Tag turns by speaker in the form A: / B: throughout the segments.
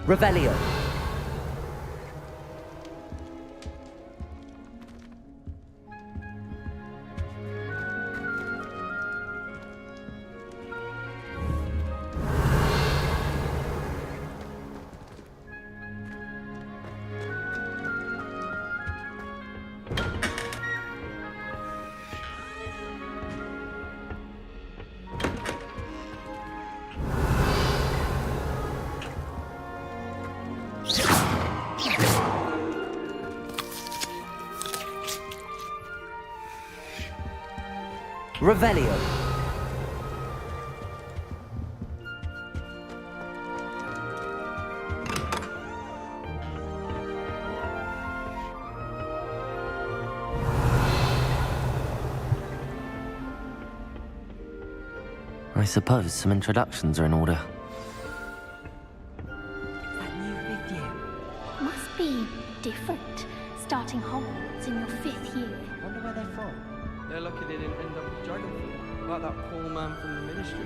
A: Revelio. Revelio.
B: I suppose some introductions are in order.
C: That new fifth year.
D: Must be different, starting Hogwarts in your 5th year.
A: Wonder where they're from.
E: They're lucky they didn't end up with Dragonfly, like that poor man from the Ministry.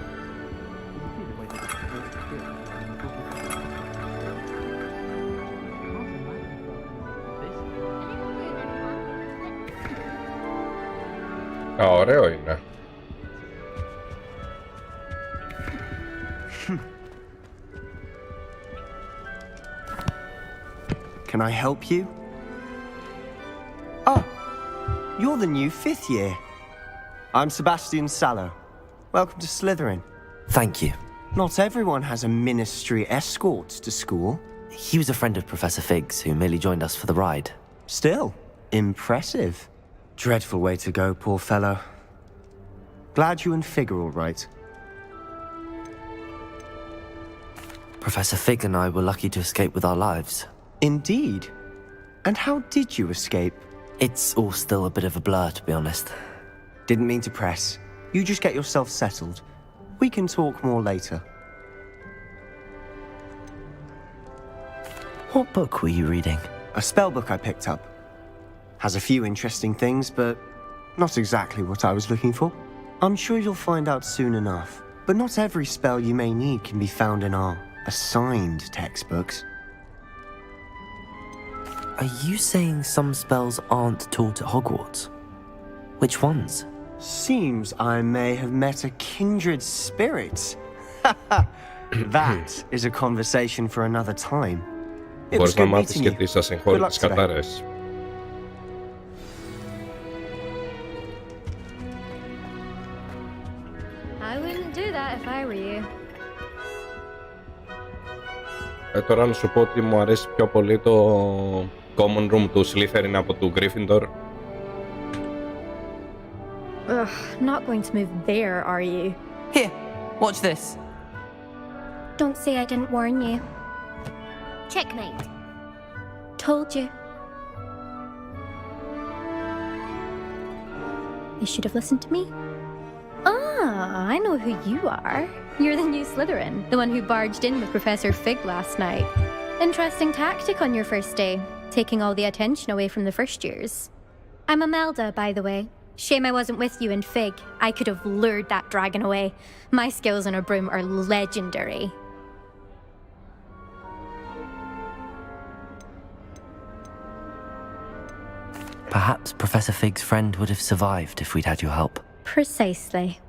F: Ωραίο είναι.
G: Can I help you? Oh, you're the new 5th year. I'm Sebastian Sallow. Welcome to Slytherin.
B: Thank you.
G: Not everyone has a ministry escort to school.
B: He was a friend of Professor Fig's who merely joined us for the ride.
G: Still, impressive. Dreadful way to go, poor fellow. Glad you and Fig are all right.
B: Professor Fig and I were lucky to escape with our lives.
G: Indeed. And how did you escape?
B: It's all still a bit of a blur, to be honest.
G: Didn't mean to press. You just get yourself settled. We can talk more later.
B: What book were you reading?
G: A spellbook I picked up. Has a few interesting things, but not exactly what I was looking for. I'm sure you'll find out soon enough. But not every spell you may need can be found in our assigned textbooks.
B: Are you saying some spells aren't taught at Hogwarts? Which ones?
G: Seems I may have met a kindred spirit. That is a conversation for another time. It was
F: Μπορείς να
G: good
F: μάθεις
G: meeting
F: και
G: you.
F: τις
G: Good luck
F: ασυγχώρητες
G: today.
F: κατάρρες.
D: I wouldn't do that if I were you.
F: Τώρα να σου πω ότι μου αρέσει πιο πολύ το common room του Slytherin από του Gryffindor.
D: Ugh, not going to move there, are you?
A: Here, watch this.
D: Don't say I didn't warn you.
H: Checkmate.
D: Told you. You should have listened to me. Ah, I know who you are. You're the new Slytherin, the one who barged in with Professor Fig last night. Interesting tactic on your first day, taking all the attention away from the first years. I'm Imelda, by the way. Shame I wasn't with you in Fig. I could have lured that dragon away. My skills on a broom are legendary.
B: Perhaps Professor Fig's friend would have survived if we'd had your help.
D: Precisely.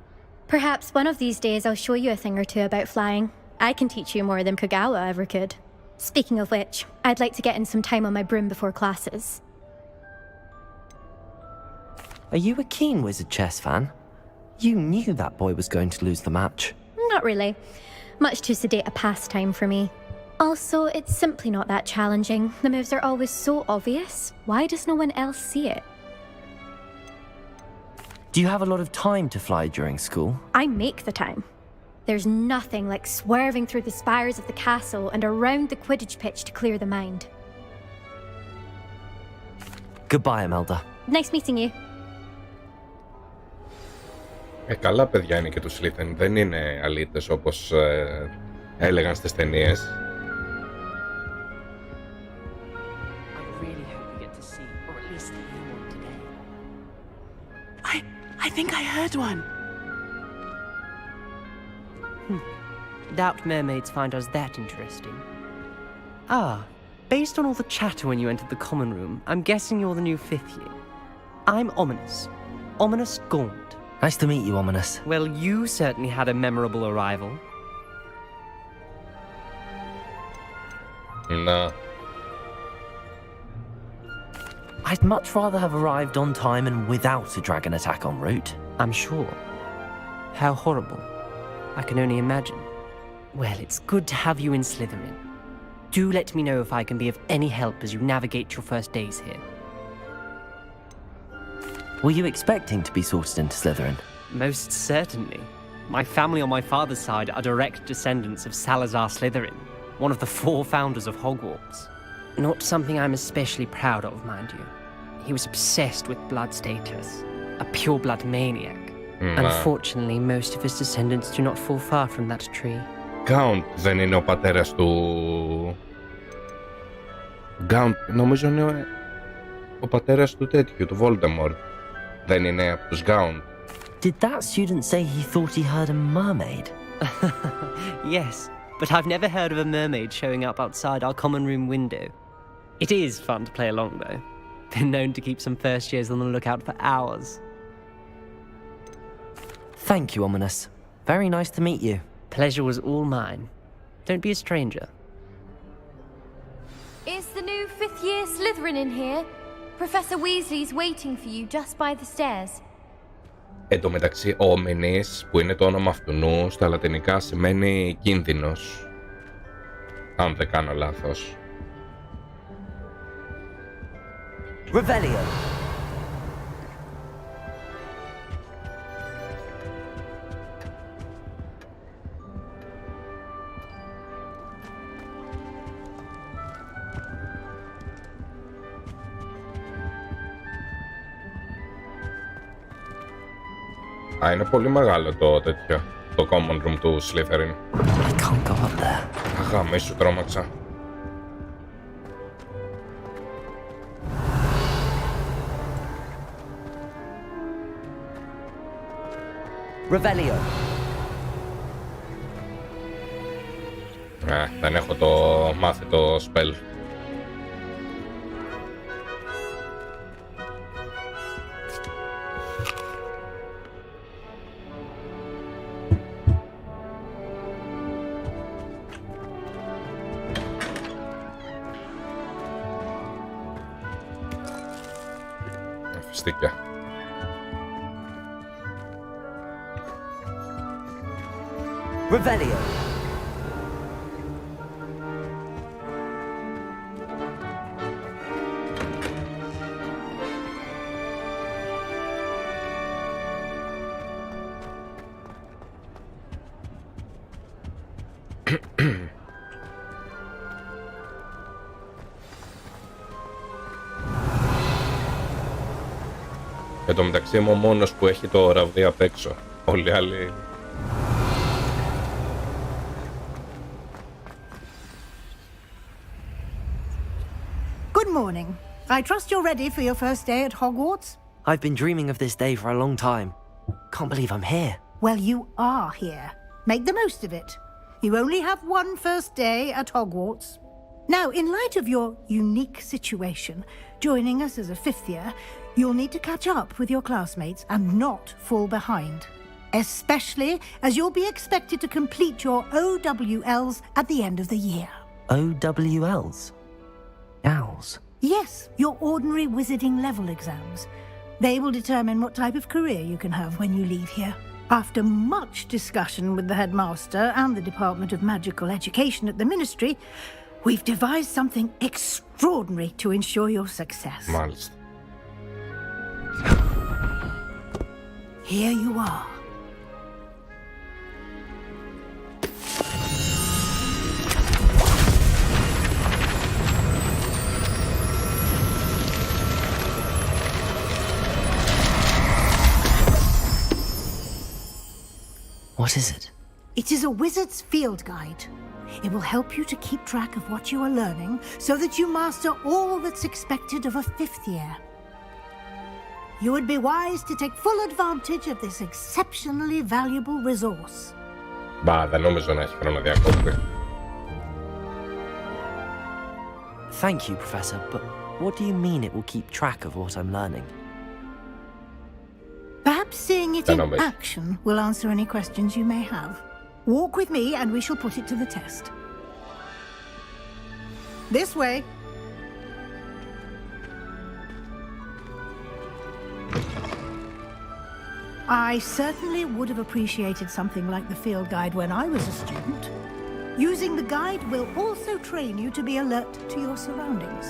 D: Perhaps one of these days I'll show you a thing or two about flying. I can teach you more than Kagawa ever could. Speaking of which, I'd like to get in some time on my broom before classes.
B: Are you a keen Wizard chess fan? You knew that boy was going to lose the match.
D: Not really. Much too sedate a pastime for me. Also, it's simply not that challenging. The moves are always so obvious. Why does no one else see it?
B: Do you have a lot of time to fly during school?
D: I make the time. There's nothing like swerving through the spires of the castle and around the Quidditch pitch to clear the mind.
B: Goodbye, Imelda.
D: Nice meeting you.
F: Καλά παιδιά είναι και του Slytherin, δεν είναι αλήτες όπως έλεγαν στις ταινίες.
C: I really hope we get to see, or at least hear one today.
I: I think I heard one.
A: Doubt mermaids find us that interesting.
C: Ah, based on all the chatter when you entered the common room, I'm guessing you're the new 5th year. I'm Ominous. Ominous Gaunt.
B: Nice to meet you, Ominous.
C: Well, you certainly had a memorable arrival.
F: Να.
B: I'd much rather have arrived on time and without a dragon attack en route.
C: I'm sure. How horrible. I can only imagine. Well, it's good to have you in Slytherin. Do let me know if I can be of any help as you navigate your first days here.
B: Were you expecting to be sorted into Slytherin?
C: Most certainly. My family on my father's side are direct descendants of Salazar Slytherin, one of the 4 founders of Hogwarts. Not something I'm especially proud of, mind you. He was obsessed with blood status, a pureblood maniac. Unfortunately, most of his descendants do not fall far from that tree.
F: Gaunt δεν είναι ο πατέρας του... Gaunt νομίζω είναι ο πατέρας του τέτοιου, του Voldemort. Δεν είναι από τους Gaunt.
B: Did that student say he thought he heard a mermaid?
C: Yes, but I've never heard of a mermaid showing up outside our common room window. It is fun to play along, though. Been known to keep some first years on the lookout for hours.
B: Thank you, Ominous. Very nice to meet you.
C: Pleasure was all mine. Don't be a stranger.
H: Is the new 5th year Slytherin in here? Professor Weasley's waiting for you just by the stairs.
F: Εν τω μεταξύ, Όμινης, που είναι το όνομα αυτού στα λατινικά σημαίνει κίνδυνος. Αν δεν κάνω λάθος.
B: Revelio.
F: Α, είναι πολύ μεγάλο το τέτοιο, το common room του Slytherin.
B: I can't go up there.
F: Αγαμί σου τρόμαξα.
B: Revelio.
F: Δεν έχω το μάθει το spell. Φιστίκια.
B: Revelio.
F: Εν τω μεταξύ είμαι ο μόνος που έχει το ραβδί απ' έξω. Όλοι οι άλλοι...
I: Good morning. I trust you're ready for your first day at Hogwarts?
B: I've been dreaming of this day for a long time. Can't believe I'm here.
I: Well, you are here. Make the most of it. You only have one first day at Hogwarts. Now, in light of your unique situation, joining us as a 5th year, you'll need to catch up with your classmates and not fall behind. Especially as you'll be expected to complete your OWLs at the end of the year.
B: OWLs? Owls?
I: Yes, your ordinary wizarding level exams. They will determine what type of career you can have when you leave here. After much discussion with the headmaster and the Department of Magical Education at the Ministry, we've devised something extraordinary to ensure your success.
F: Μάλιστα.
I: Here you are.
B: What is it?
I: It is a wizard's field guide. It will help you to keep track of what you are learning so that you master all that's expected of a 5th year. You would be wise to take full advantage of this exceptionally valuable resource.
F: Μπα, δεν νομίζω να έχει χρόνο διακόπτη.
B: Thank you, Professor, but what do you mean it will keep track of what I'm learning?
I: Perhaps seeing it in
F: Numbers.
I: action will answer any questions you may have. Walk with me and we shall put it to the test. This way. I certainly would have appreciated something like the field guide when I was a student. Using the guide will also train you to be alert to your surroundings.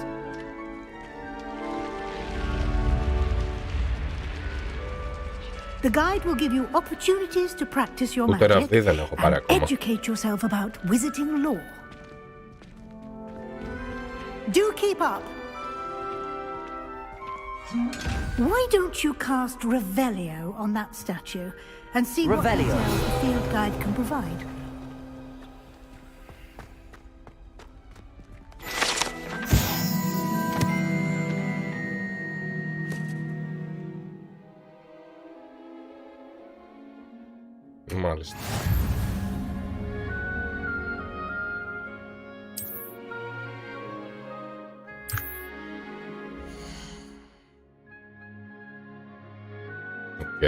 I: The guide will give you opportunities to practice your
F: Ούτε
I: magic
F: ραβδί δεν έχω πάρει
I: and
F: ακόμα.
I: educate yourself about wizarding lore. Do keep up. Why don't you cast Revelio on that statue and see what
B: Revelio.
I: details the field guide can provide?
F: Μάλιστα. Οκ.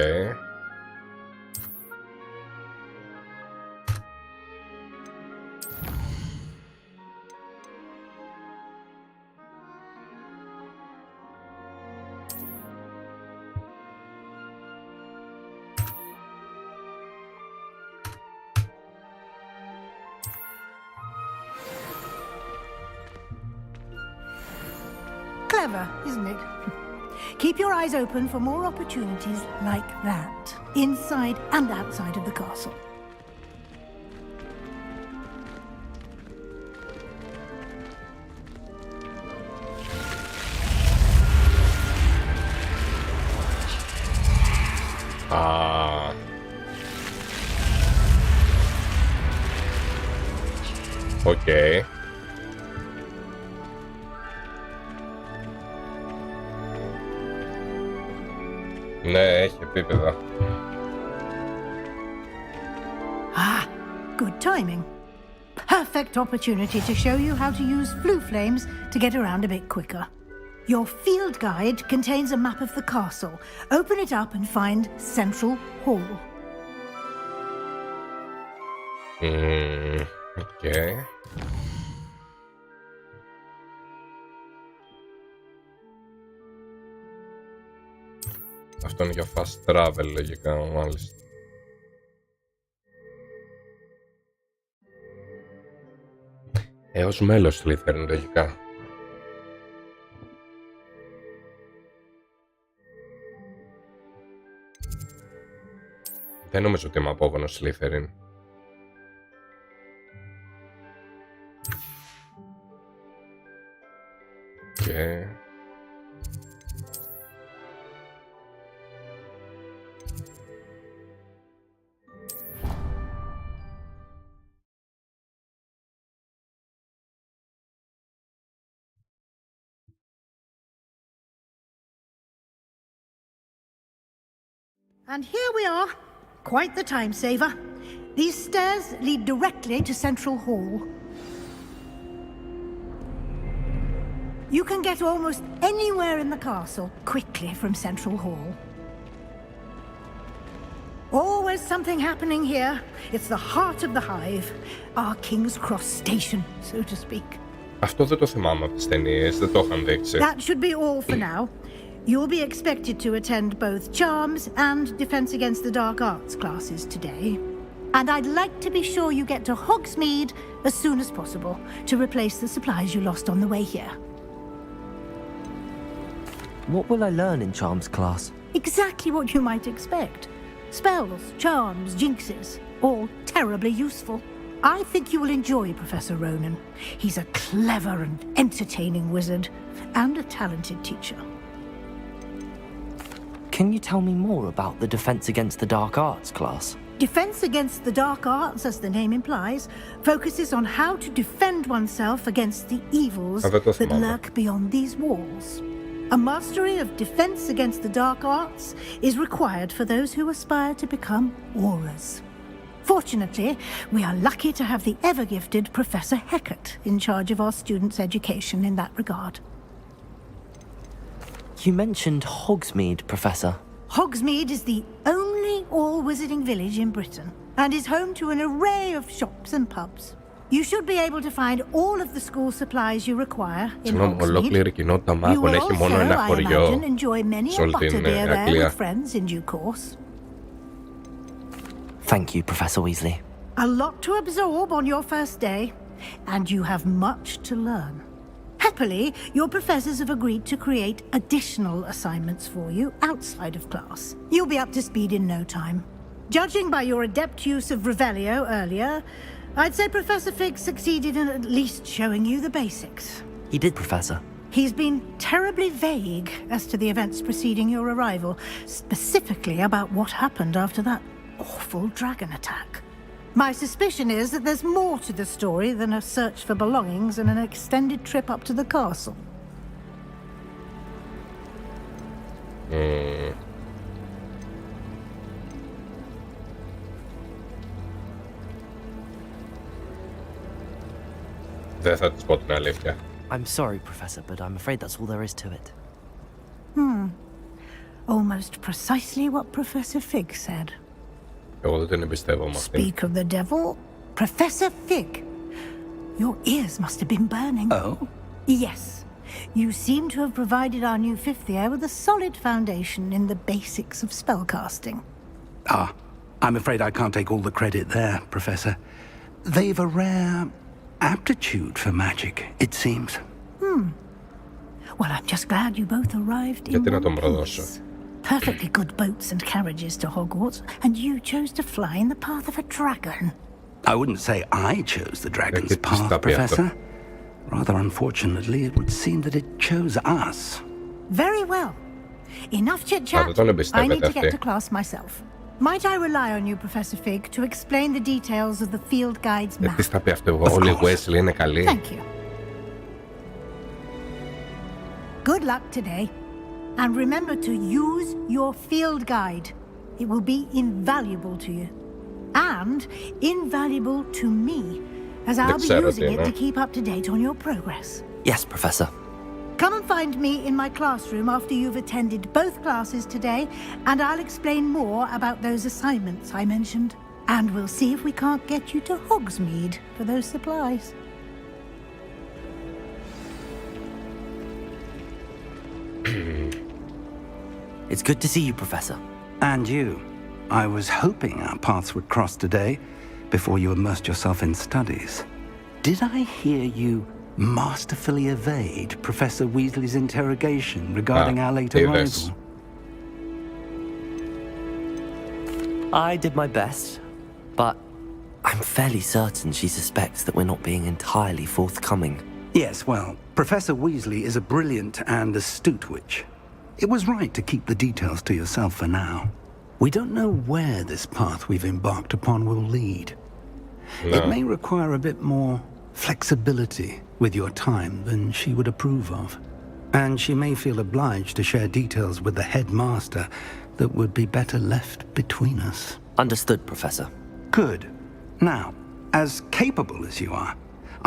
I: Clever, isn't it? Keep your eyes open for more opportunities like that, inside and outside of the castle.
F: Α. Οκ. Ναι, έχει επίπεδα.
I: Ah, good timing. Perfect opportunity to show you how to use flue flames to get around a bit quicker. Your field guide contains a map of the castle. Open it up and find Central Hall.
F: Οκ. Αυτό είναι για fast travel λογικά, μάλιστα. Ως μέλος Slytherin λογικά. Δεν νομίζω ότι είμαι απόγονος Slytherin. Και...
I: And here we are. Quite the time saver. These stairs lead directly to Central Hall. You can get almost anywhere in the castle quickly from Central Hall. Always something happening here. It's the heart of the hive. Our King's Cross station, so to speak.
F: Αυτό δεν το θυμάμαι από τις ταινίες, δεν το είχαν δείξει.
I: That should be all for now. You'll be expected to attend both Charms and Defense Against the Dark Arts classes today. And I'd like to be sure you get to Hogsmeade as soon as possible to replace the supplies you lost on the way here.
B: What will I learn in Charms class?
I: Exactly what you might expect. Spells, charms, jinxes, all terribly useful. I think you will enjoy Professor Ronan. He's a clever and entertaining wizard and a talented teacher.
B: Can you tell me more about the Defense Against the Dark Arts class?
I: Defense Against the Dark Arts, as the name implies, focuses on how to defend oneself against the evils that lurk beyond these walls. A mastery of Defense Against the Dark Arts is required for those who aspire to become Aurors. Fortunately, we are lucky to have the ever-gifted Professor Heckert in charge of our students' education in that regard.
B: You mentioned Hogsmeade, Professor.
I: Hogsmeade is the only all-wizarding village in Britain and is home to an array of shops and pubs. You should be able to find all of the school supplies you require in Hogsmeade.
F: Ολόκληρη κοινότητα
I: You
F: μάγων
I: will
F: έχει μόνο
I: also,
F: ένα
I: I
F: χωριό
I: imagine, enjoy many
F: σε
I: a
F: όλη την
I: butterbeer there
F: Αγγλία.
I: with friends in due course.
B: Thank you, Professor Weasley.
I: A lot to absorb on your first day, and you have much to learn. Happily, your professors have agreed to create additional assignments for you outside of class. You'll be up to speed in no time. Judging by your adept use of Revelio earlier, I'd say Professor Fig succeeded in at least showing you the basics.
B: He did, Professor.
I: He's been terribly vague as to the events preceding your arrival, specifically about what happened after that awful dragon attack. My suspicion is that there's more to the story than a search for belongings and an extended trip up to the castle.
F: Δεν θα της πω την αλήθεια.
B: I'm sorry, Professor, but I'm afraid that's all there is to it.
I: Almost precisely what Professor Fig said.
F: Εγώ δεν την εμπιστεύομαι αυτήν.
I: Speak of the devil, Professor Fig. Your ears must have been burning.
J: Oh?
I: Yes. You seem to have provided our new fifth year with a solid foundation in the basics of spellcasting.
J: Ah, I'm afraid I can't take all the credit there, Professor. They've a rare aptitude for magic, it seems.
I: Well, I'm just glad you both arrived in
F: Γιατί να
I: one
F: τον προδώσω.
I: piece. Perfectly good boats and carriages to Hogwarts, and you chose to fly in the path of a dragon.
J: I wouldn't say I chose the dragon's
F: Γιατί
J: path,
F: στα πει αυτό.
J: Professor. Rather unfortunately, it would seem that it chose us.
I: Very well. Enough chit-chat.
F: δεν τον
I: I need
F: εμπιστεύεται
I: to get
F: αυτή.
I: to class myself. Might I rely on you, Professor Fig, to explain the details of the field guide's map?
F: Γιατί στα πει αυτό. Όλοι οι Weasley είναι καλοί.
I: Thank you. Good luck today. And remember to use your field guide. It will be invaluable to you. And invaluable to me, as I'll be using it to keep up to date on your progress.
B: Yes, Professor.
I: Come and find me in my classroom after you've attended both classes today, and I'll explain more about those assignments I mentioned. And we'll see if we can't get you to Hogsmeade for those supplies.
B: It's good to see you, Professor.
J: And you. I was hoping our paths would cross today, before you immersed yourself in studies. Did I hear you masterfully evade Professor Weasley's interrogation regarding our late arrival?
B: I did my best, but I'm fairly certain she suspects that we're not being entirely forthcoming.
J: Yes, well, Professor Weasley is a brilliant and astute witch. It was right to keep the details to yourself for now. We don't know where this path we've embarked upon will lead.
F: No.
J: It may require a bit more flexibility with your time than she would approve of. And she may feel obliged to share details with the headmaster that would be better left between us.
B: Understood, Professor.
J: Good. Now, as capable as you are,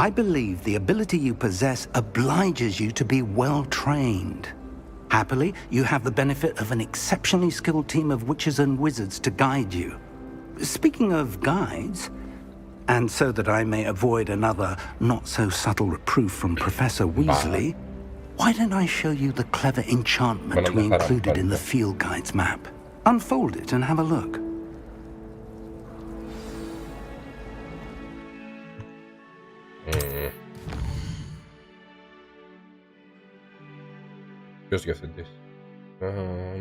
J: I believe the ability you possess obliges you to be well trained. Happily, you have the benefit of an exceptionally skilled team of witches and wizards to guide you. Speaking of guides, and so that I may avoid another not-so-subtle reproof from Professor Weasley, why don't I show you the clever enchantment we included in the field guide's map? Unfold it and have a look.
F: Ποιος διευθυντής?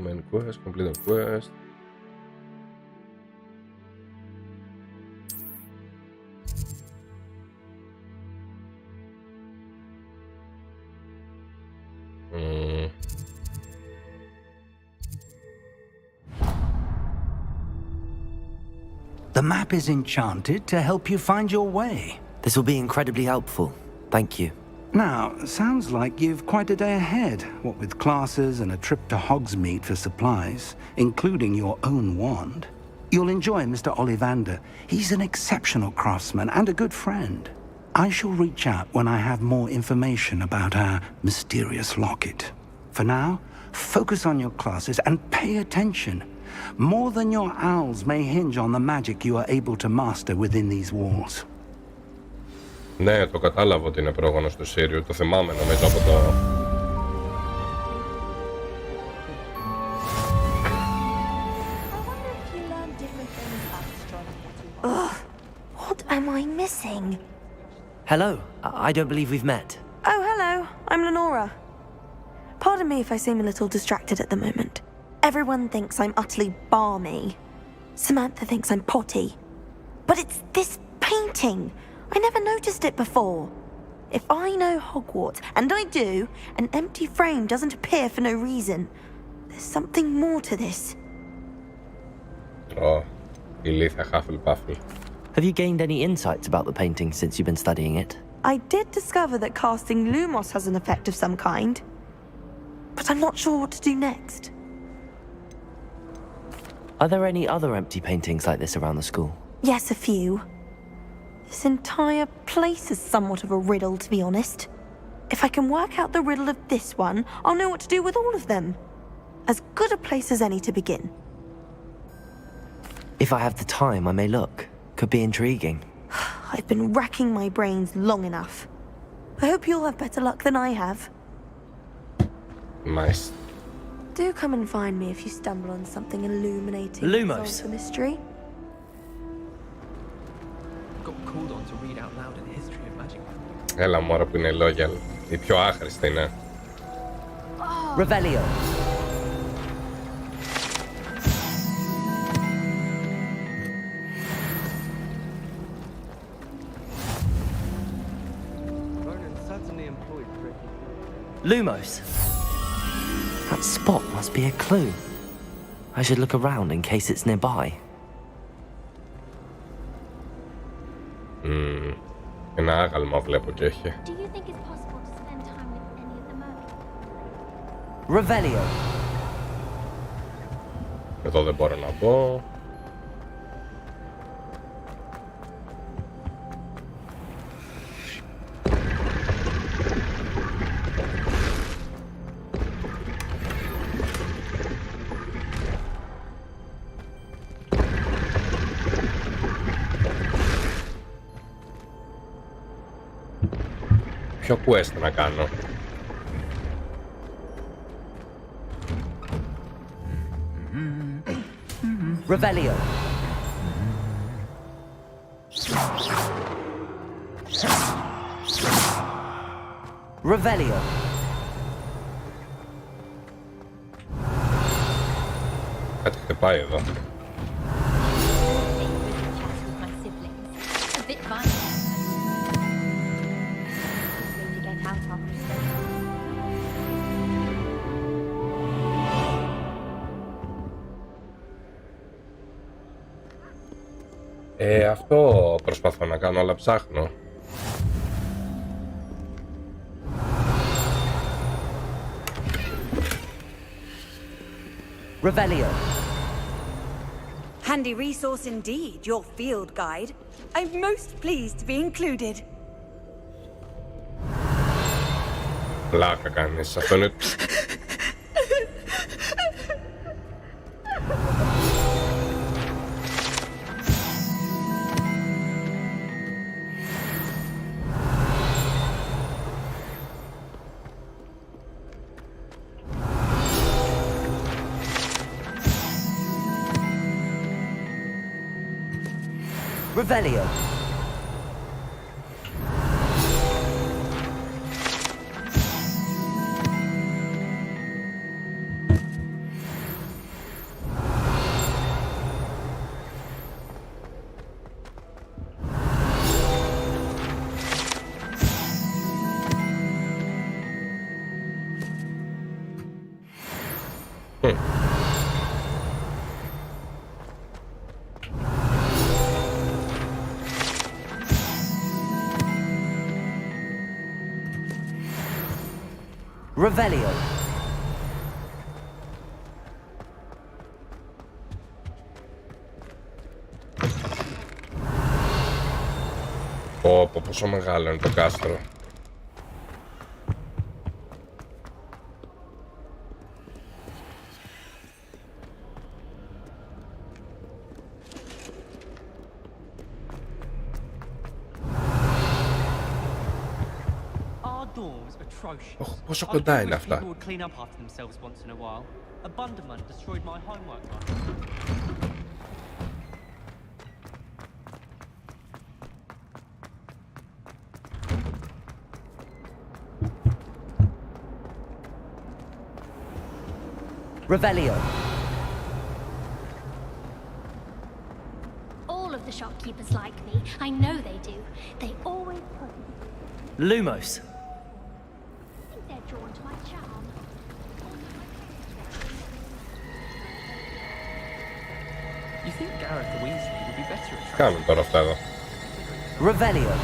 F: Main quest, complete quest.
J: The map is enchanted to help you find your way.
B: This will be incredibly helpful. Thank you.
J: Now, sounds like you've quite a day ahead, what with classes and a trip to Hogsmeade for supplies, including your own wand. You'll enjoy Mr. Ollivander. He's an exceptional craftsman and a good friend. I shall reach out when I have more information about our mysterious locket. For now, focus on your classes and pay attention. More than your owls may hinge on the magic you are able to master within these walls.
F: Ναι, το κατάλαβα ότι είναι πρόγονος του Σύριου. Το θυμάμαι νομίζω από το...
H: What am I missing?
B: Hello. I don't believe we've met.
K: Oh, hello. I'm Lenora. Pardon me if I seem a little distracted at the moment. Everyone thinks I'm utterly balmy. Samantha thinks I'm potty. But it's this painting. I never noticed it before. If I know Hogwarts, and I do, an empty frame doesn't appear for no reason. There's something more to this.
F: Oh, ηλίθια Hufflepuff.
B: Have you gained any insights about the painting since you've been studying it?
K: I did discover that casting Lumos has an effect of some kind. But I'm not sure what to do next.
B: Are there any other empty paintings like this around the school?
K: Yes, a few. This entire place is somewhat of a riddle, to be honest. If I can work out the riddle of this one, I'll know what to do with all of them. As good a place as any to begin.
B: If I have the time, I may look. Could be intriguing.
K: I've been racking my brains long enough. I hope you'll have better luck than I have.
F: Nice.
K: Do come and find me if you stumble on something illuminating.
B: Lumos.
K: Solve the mystery.
E: Got called on to read out loud in the history of magic.
F: Έλα μωρά που είναι loyal. Η πιο άχρηστη είναι.
B: Revelio.
E: Vernon certainly employed Ricky.
B: Lumos. That spot must be a clue. I should look around in case it's nearby.
F: Ένα άγαλμα βλέπω και έχει.
D: Do you think it's possible to spend time with any of the mermaids?
B: Revelio.
F: Εδώ δεν μπορώ να πω. Ποιο quest να κάνω?
B: Revelio. Revelio.
F: Κάτι χτυπάει εδώ.
D: A bit violent. To get out of.
F: Αυτό προσπαθώ να κάνω, αλλά ψάχνω.
B: Revelio.
L: Handy resource indeed, your field guide. I'm most pleased to be included.
F: Πλάκα κάνεις, αυτό είναι...
B: Revelio. Revelio.
F: Πω, πόσο μεγάλο είναι το κάστρο. Πόσο κοντά είναι αυτά.
B: Revelio.
M: All of the shopkeepers like me. I know they do. They always put me.
B: Lumos.
M: I think they're drawn to my charm.
C: You think Gareth Weasley would be better at
F: Κάνουν τώρα αυτά εδώ.
B: Revelio.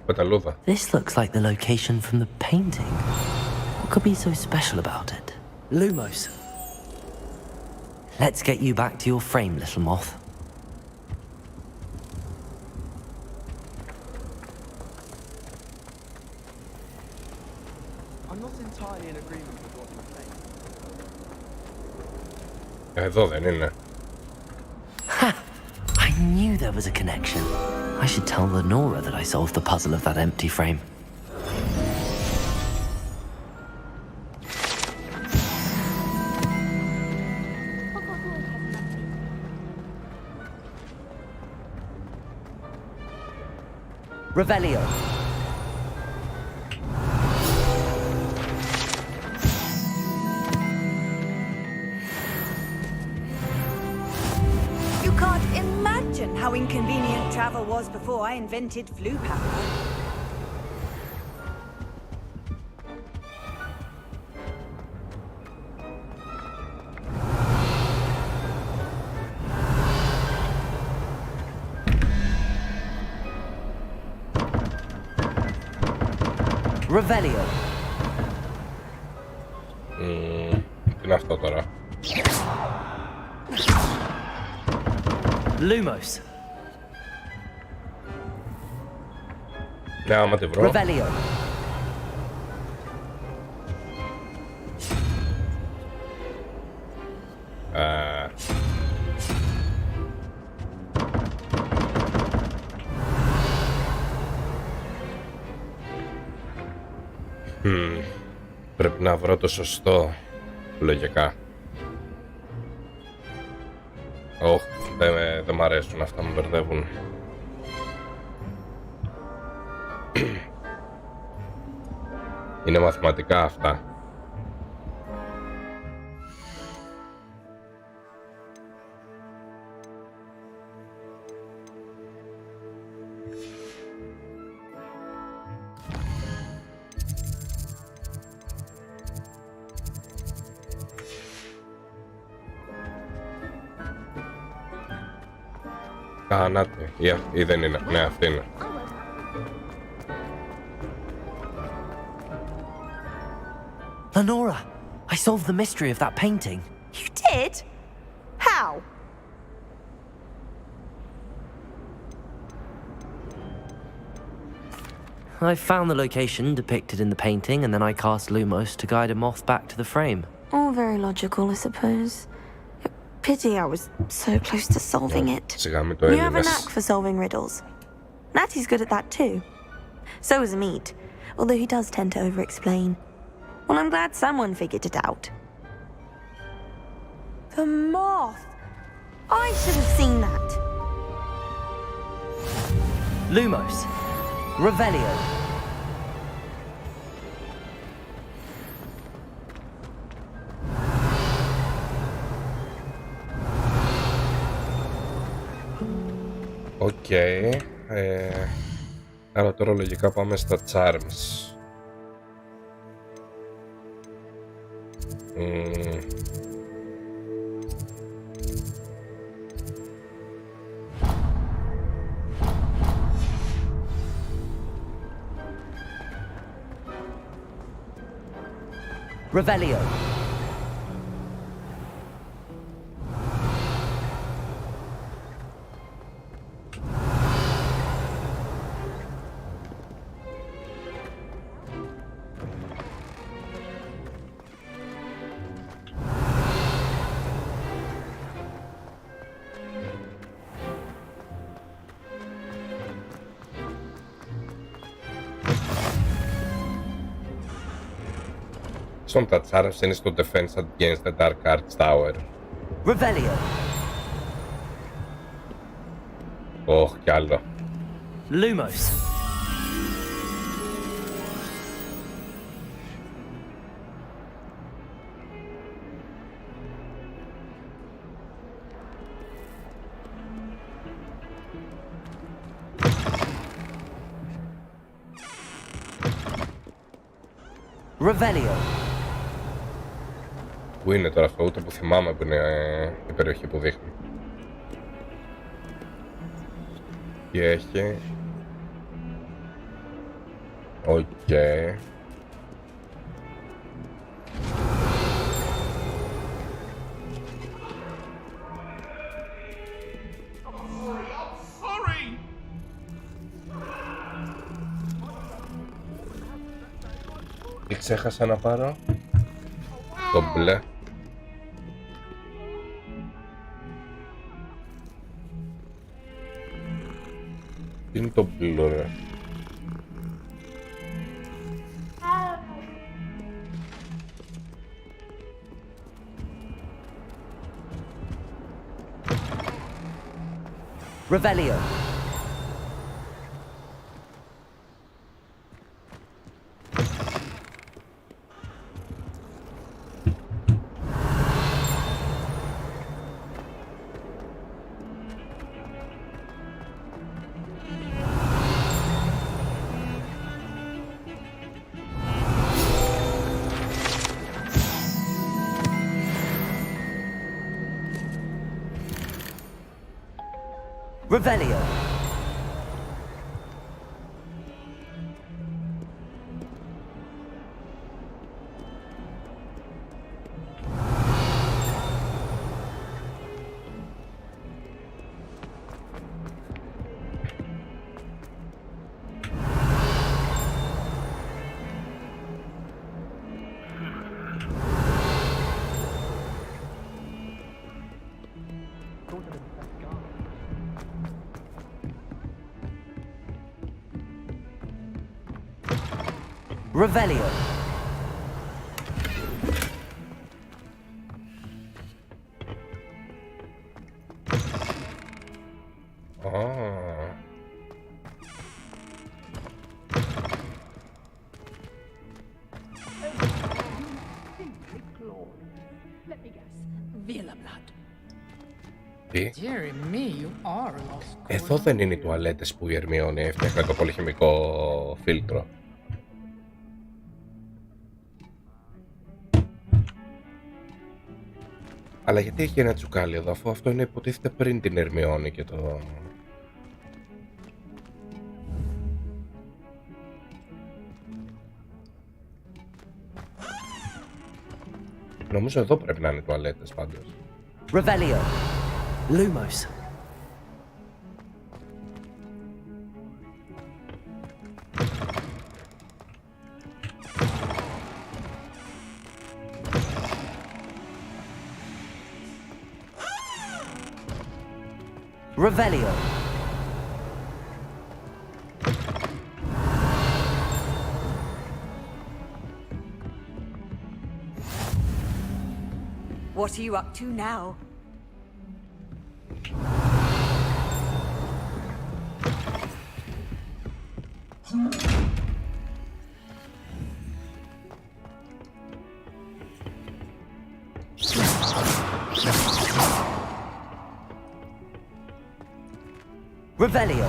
F: Πεταλούδα.
B: This looks like the location from the painting. What could be so special about it? Lumos. Let's get you back to your frame, little moth.
E: I'm not entirely in agreement with what you're saying.
F: Εδώ δεν είναι.
B: I knew there was a connection. I should tell Lenora that I solved the puzzle of that empty frame. Revelio.
L: You can't imagine how inconvenient travel was before I invented flu power.
B: Revelio.
F: Τι είναι αυτό τώρα.
B: Lumos.
F: Ναι, άμα τη βρω.
B: Revelio.
F: Πρέπει να βρω το σωστό, λογικά. Ωχ, δεν μ' αρέσουν αυτά, με μπερδεύουν. Είναι μαθηματικά αυτά. Α, να τη, ή δεν είναι, ναι, αυτή είναι.
B: Lenora, I solved the mystery of that painting.
K: You did? How?
B: I found the location depicted in the painting, and then I cast Lumos to guide a moth back to the frame.
K: All very logical, I suppose. Pity I was so close to solving it. You have a knack for solving riddles. Natty's good at that too. So is Amit, although he does tend to over-explain. Well, I'm glad someone figured it out. The moth! I should have seen that.
B: Lumos. Revelio.
F: Οκ. Άρα τώρα λογικά πάμε στα charms.
B: Revelio.
F: Στον Τατσάρας είναι στο Defense Against the Dark Arts Tower.
B: Revelio.
F: Κι άλλο.
B: Lumos. Revelio.
F: Πού είναι τώρα αυτό, ούτε που θυμάμαι που είναι η περιοχή που δείχνει. Τι έχει. Οκ. Τι ξέχασα να πάρω. Το μπλε. Τι είναι το μπλε, ρε.
B: Revelio. Revelio. Revelio.
F: Τι? Εδώ δεν είναι οι τουαλέτες που η Ερμιόνη έφτιαχνε το πολυχημικό φίλτρο. Αλλά γιατί έχει ένα τσουκάλι εδώ, αφού αυτό είναι υποτίθεται πριν την Ερμιόνη και το... Νομίζω εδώ πρέπει να είναι τουαλέτες πάντως.
B: Revelio. Lumos. Revelio.
L: What are you up to now?
B: Revelio.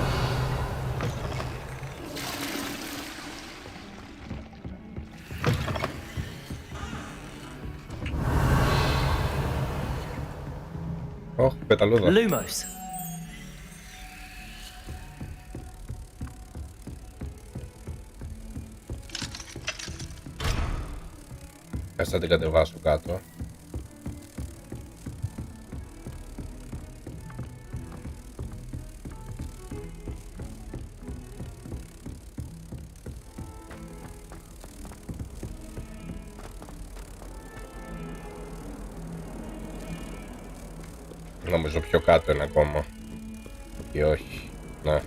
F: Πεταλούδα.
B: Lumos.
F: Κάτσε να την κατεβάσω κάτω. Νομίζω πιο κάτω είναι ακόμα. Ή όχι. Ναι.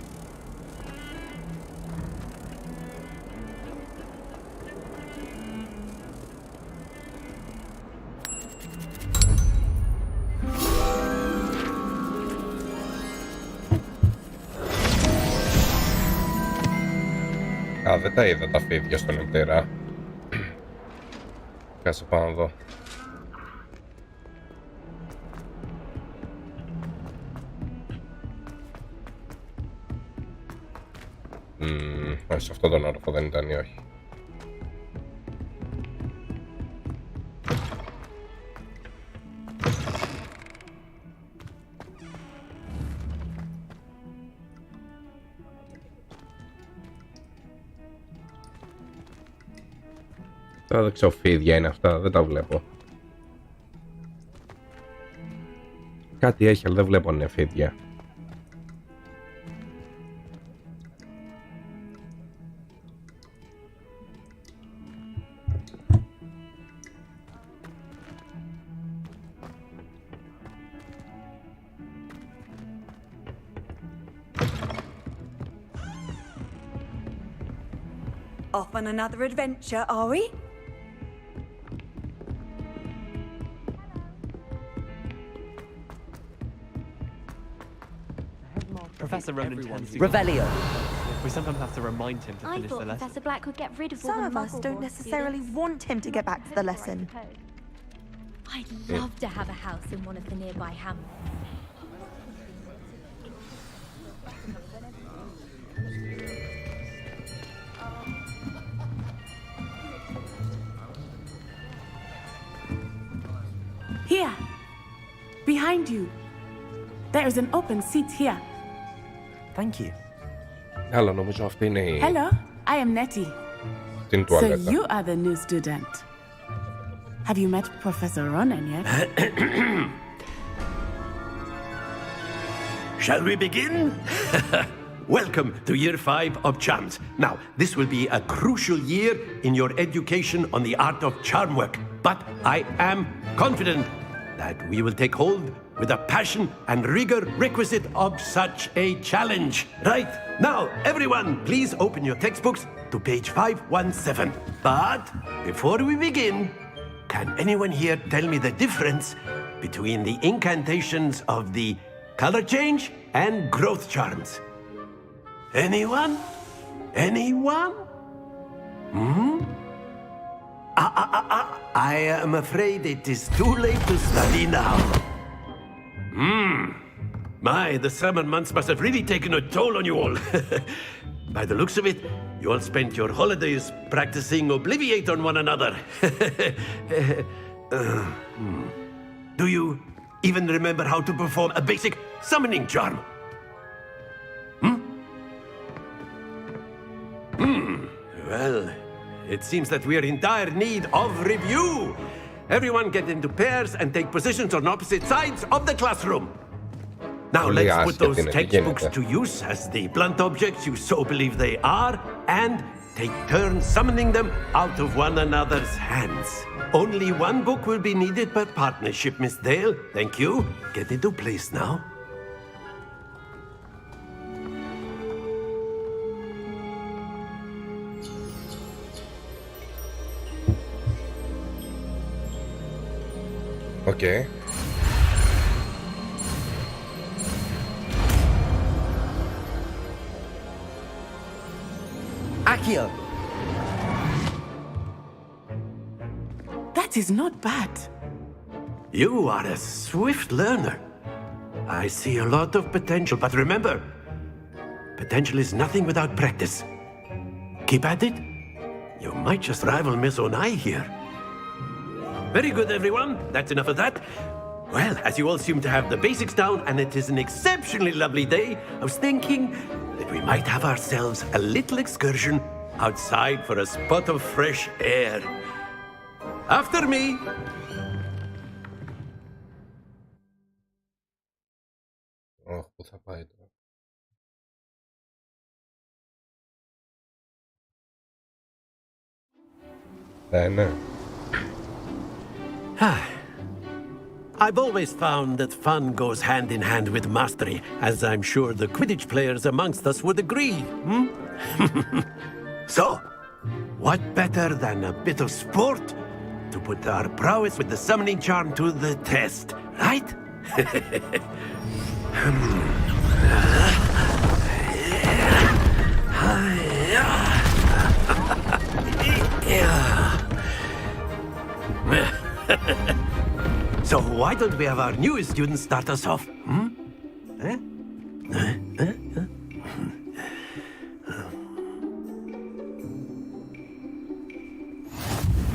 F: Α, δεν τα είδα τα φίδια στον Ετέρα. Κάτσε πάνω εδώ. Σε αυτόν τον όροφο δεν ήταν ή όχι. Τώρα δεν ξέρω, φίδια είναι αυτά, δεν τα βλέπω. Κάτι έχει, αλλά δεν βλέπω αν είναι φίδια.
L: Off on another adventure, are we?
C: Professor Roman tends to...
A: Revelio.
C: We sometimes have to remind him to
H: I
C: finish the
H: thought
C: lesson.
H: Professor Black would get rid of all
K: Some
H: the
K: of us
H: Muggle
K: don't
H: Wars
K: necessarily
H: students.
K: want him to get back to the lesson.
H: I'd love to have a house in one of the nearby hamlets.
N: Here, behind you. There is an open seat here.
B: Thank you.
F: Άλλο νομίζω αυτή είναι η...
N: Hello, I am Nettie.
F: Την
N: So
F: τουαλέτα.
N: you are the new student. Have you met Professor Ronan yet?
O: Shall we begin? Welcome to year 5 of charms. Now, this will be a crucial year in your education on the art of charm work. But I am confident that we will take hold with the passion and rigor requisite of such a challenge. Right, now, everyone, please open your textbooks to page 517. But before we begin, can anyone here tell me the difference between the incantations of the color change and growth charms? Anyone? Anyone? I am afraid it is too late to study now. My, the summer months must have really taken a toll on you all. By the looks of it, you all spent your holidays practicing Obliviate on one another. Do you even remember how to perform a basic summoning charm? Well, it seems that we are in dire need of review. Everyone get into pairs and take positions on opposite sides of the classroom. Now let's put those textbooks to use as the blunt objects you so believe they are, and take turns summoning them out of one another's hands. Only one book will be needed per partnership, Miss Dale. Thank you. Get into place now.
F: Okay.
A: Accio.
N: That is not bad.
O: You are a swift learner. I see a lot of potential, but remember, potential is nothing without practice. Keep at it. You might just rival Miss Onai here. Very good, everyone. That's enough of that. Well, as you all seem to have the basics down, and it is an exceptionally lovely day, I was thinking that we might have ourselves a little excursion outside for a spot of fresh air. After me.
F: Πού θα πάει τώρα. Ναι.
O: I've always found that fun goes hand in hand with mastery, as I'm sure the Quidditch players amongst us would agree. So, what better than a bit of sport to put our prowess with the summoning charm to the test, right? So why don't we have our newest student start us off?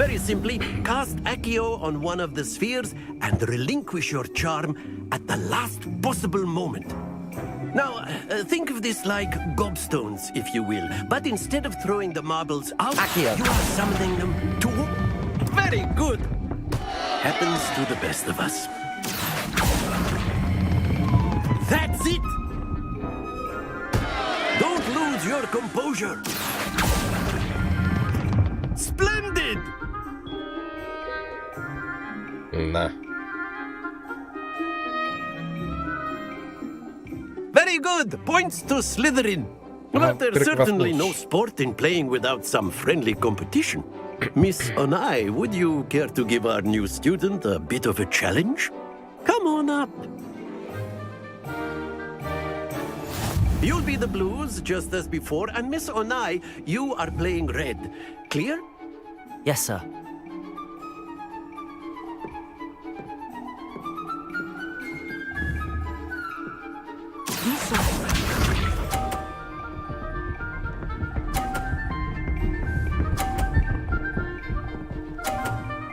O: Very simply, cast Accio on one of the spheres and relinquish your charm at the last possible moment. Now, think of this like gobstones, if you will, but instead of throwing the marbles out,
B: Accio.
O: you are summoning them to... Very good! Happens to the best of us. That's it! Don't lose your composure. Splendid!
F: Ναι.
O: Very good! Points to Slytherin. But there's certainly no sport in playing without some friendly competition. Miss Onai, would you care to give our new student a bit of a challenge? Come on up. You'll be the blues, just as before, and Miss Onai, you are playing red. Clear?
B: Yes, sir.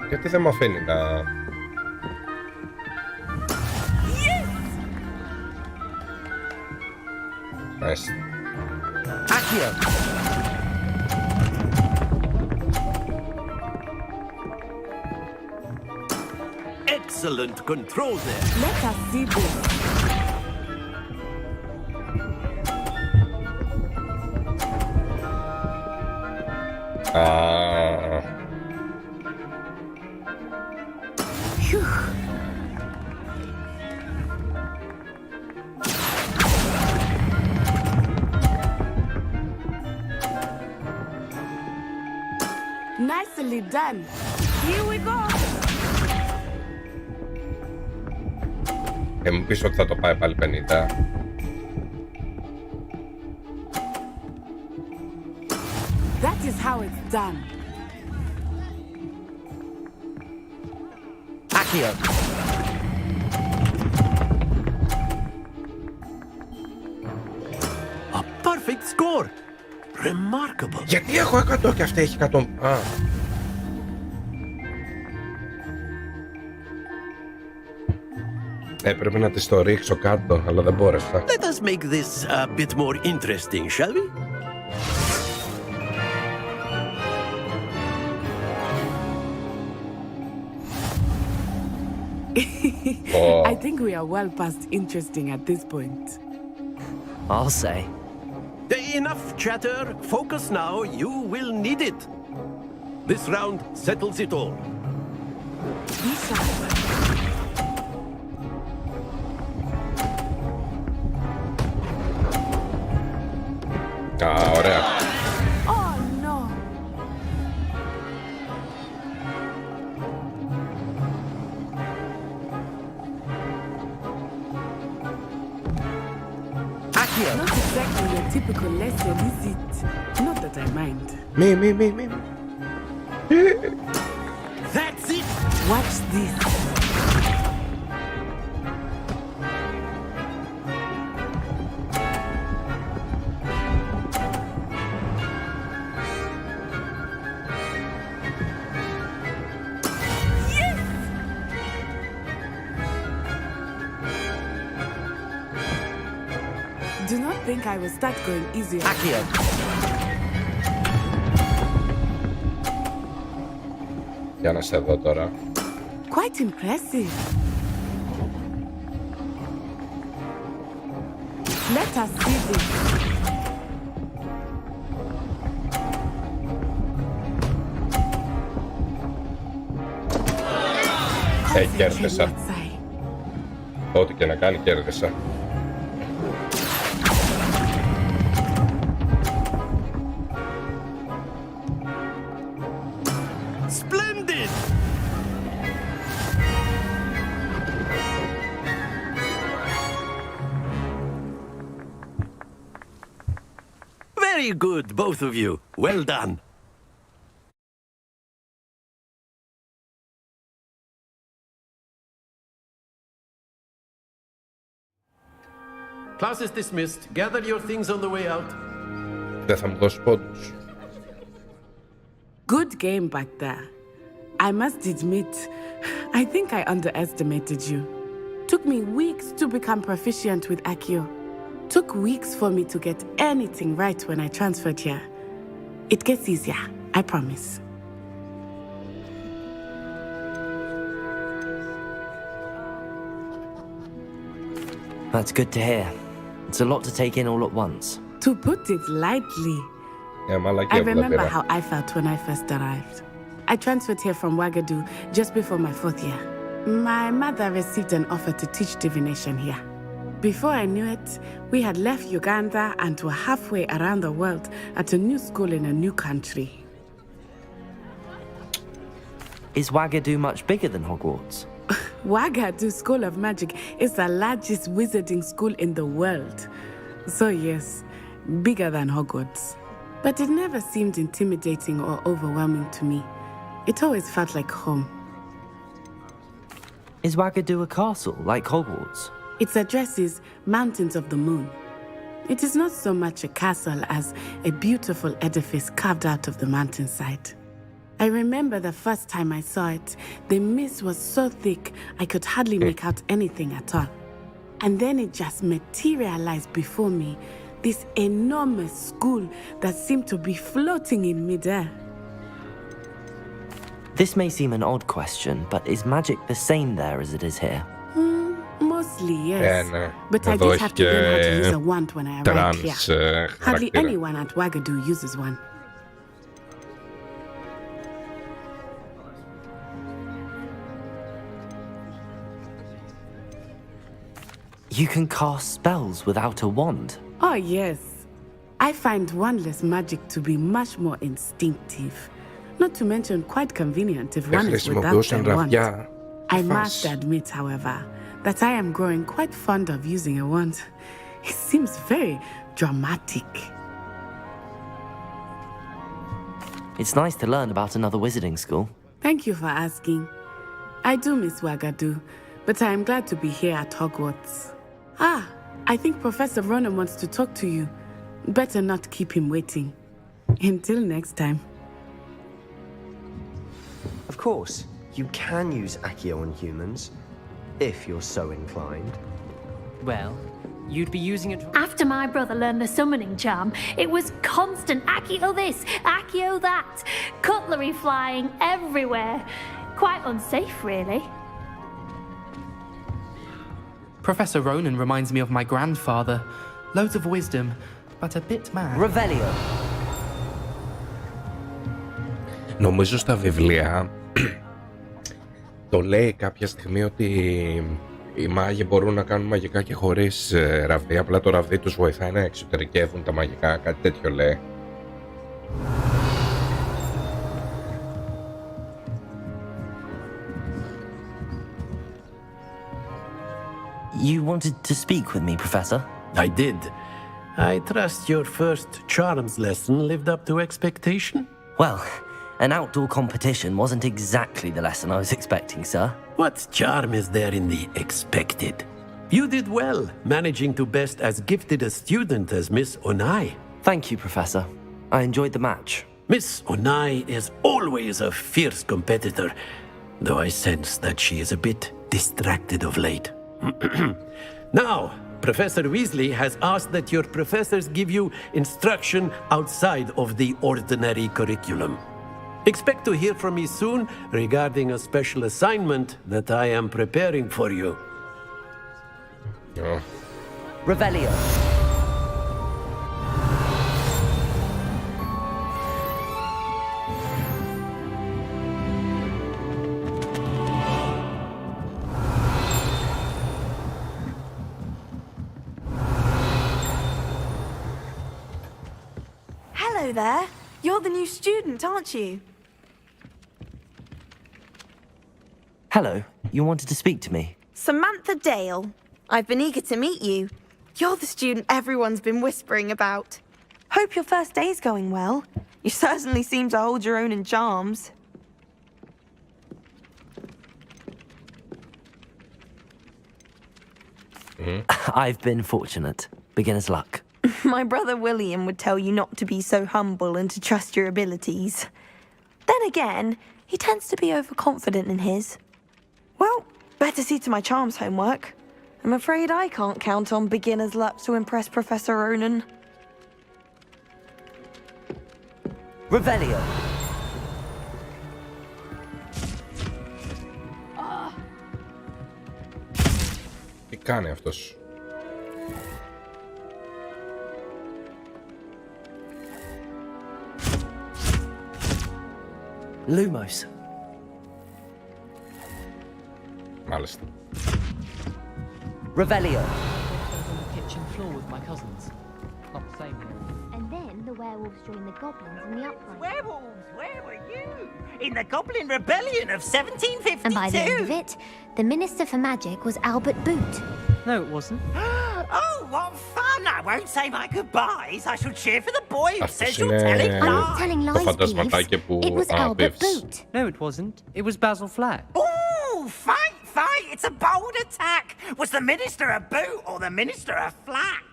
F: Γιατί δεν με αφήνει να... Nice.
B: Accio.
O: Excellent control there.
N: Let us see this. Nicely done. Here we go.
F: Μου πεις ότι θα το πάει πάλι 50.
N: That is how it's done.
B: Accio.
O: A perfect score. Remarkable.
F: Γιατί έχω 100 και αυτή έχει 100... Α. Πρέπει να της το ρίξω κάτω, αλλά δεν μπόρεσα.
O: Let us make this a bit more interesting, shall we?
N: I think we are well past interesting at this point.
B: I'll say.
O: Enough chatter. Focus now. You will need it. This round settles it all.
F: Α, ωραία.
N: Oh no.
B: Accio.
N: Not exactly your typical lesson, is it? Not that I mind.
F: Me.
O: That's it.
N: Watch this. Do not think I will start going easier.
B: Accio.
F: Για να σε δω τώρα.
N: Quite impressive. Let us see this.
F: Κέρδισα. Ό,τι και να κάνει κέρδισα.
O: Splendid! Very good, both of you. Well done. Class is dismissed. Gather your things on the way out.
F: Δεν θα μου δώσει πόντους.
N: Good game back there. I must admit, I think I underestimated you. Took me weeks to become proficient with Accio. Took weeks for me to get anything right when I transferred here. It gets easier, I promise.
B: That's good to hear. It's a lot to take in all at once.
N: To put it lightly, I remember how I felt when I first arrived. I transferred here from Wagadu just before my 4th year. My mother received an offer to teach divination here. Before I knew it, we had left Uganda and were halfway around the world at a new school in a new country.
B: Is Wagadu much bigger than Hogwarts?
N: Wagadu School of Magic is the largest wizarding school in the world. So yes, bigger than Hogwarts. But it never seemed intimidating or overwhelming to me. It always felt like home.
B: Is Wagadu a castle, like Hogwarts?
N: Its address is Mountains of the Moon. It is not so much a castle as a beautiful edifice carved out of the mountainside. I remember the first time I saw it, the mist was so thick I could hardly make out anything at all. And then it just materialized before me, this enormous school that seemed to be floating in midair.
B: This may seem an odd question, but is magic the same there as it is here?
N: Mostly, yes. But I did have to learn how to use a wand when I arrived here. Hardly anyone at Wagadu uses one.
B: You can cast spells without a wand?
N: Oh, yes. I find wandless magic to be much more instinctive. Not to mention quite convenient if one is without a wand. I must admit, however, that I am growing quite fond of using a wand. It seems very dramatic.
B: It's nice to learn about another wizarding school.
N: Thank you for asking. I do miss Wagadu, but I am glad to be here at Hogwarts. I think Professor Ronan wants to talk to you. Better not keep him waiting. Until next time.
G: Of course, you can use Accio on humans, if you're so inclined.
C: Well, you'd be using it...
M: After my brother learned the summoning charm, it was constant Accio this, Accio that. Cutlery flying everywhere. Quite unsafe, really.
E: Professor Ronan reminds me of my grandfather. Loads of wisdom, but a bit mad.
B: Revelio.
F: Νομίζω στα βιβλία το λέει κάποια στιγμή ότι οι μάγοι μπορούν να κάνουν μαγικά και χωρίς ραβδί, απλά το ραβδί τους βοηθάει να εξωτερικεύουν τα μαγικά, κάτι τέτοιο λέει.
B: You wanted to speak with me, Professor?
O: I did. I trust your first charms lesson lived up to expectation?
B: Well, an outdoor competition wasn't exactly the lesson I was expecting, sir.
O: What charm is there in the expected? You did well, managing to best as gifted a student as Miss Onai.
B: Thank you, Professor. I enjoyed the match.
O: Miss Onai is always a fierce competitor, though I sense that she is a bit distracted of late. Now, Professor Weasley has asked that your professors give you instruction outside of the ordinary curriculum. Expect to hear from me soon regarding a special assignment that I am preparing for you.
F: Oh.
A: Revelio.
K: Hello there. You're the new student, aren't you?
B: Hello, you wanted to speak to me?
K: Samantha Dale. I've been eager to meet you. You're the student everyone's been whispering about. Hope your first day's going well. You certainly seem to hold your own in charms.
B: I've been fortunate. Beginner's luck.
K: My brother William would tell you not to be so humble and to trust your abilities. Then again, he tends to be overconfident in his. Well, better see to my charms homework. I'm afraid I can't count on beginner's luck to impress Professor Ronan.
A: Revelio.
F: Τι κάνει αυτός?
B: Lumos.
F: Μάλιστα.
A: Revelio.
P: On the kitchen floor with my cousins. Not the same here.
D: And then the werewolves joined the goblins in the uprising.
Q: Werewolves, where were you? In the Goblin Rebellion of 1752.
D: And by the end of it, the Minister for Magic was Albert Boot.
C: No, it wasn't.
Q: Oh, what fun! I won't say my goodbyes. I shall cheer for the boy who says
F: Αυτός
Q: you're telling
F: είναι
D: I'm not telling
F: το
D: lies,
F: φαντασματάκι
D: Peeves.
F: που
D: It was Albert
F: απίβησε.
D: Boot.
C: No, it wasn't. It was Basil Flack.
Q: Ooh, fight, fight! It's a bold attack. Was the Minister a boot or the Minister a flack?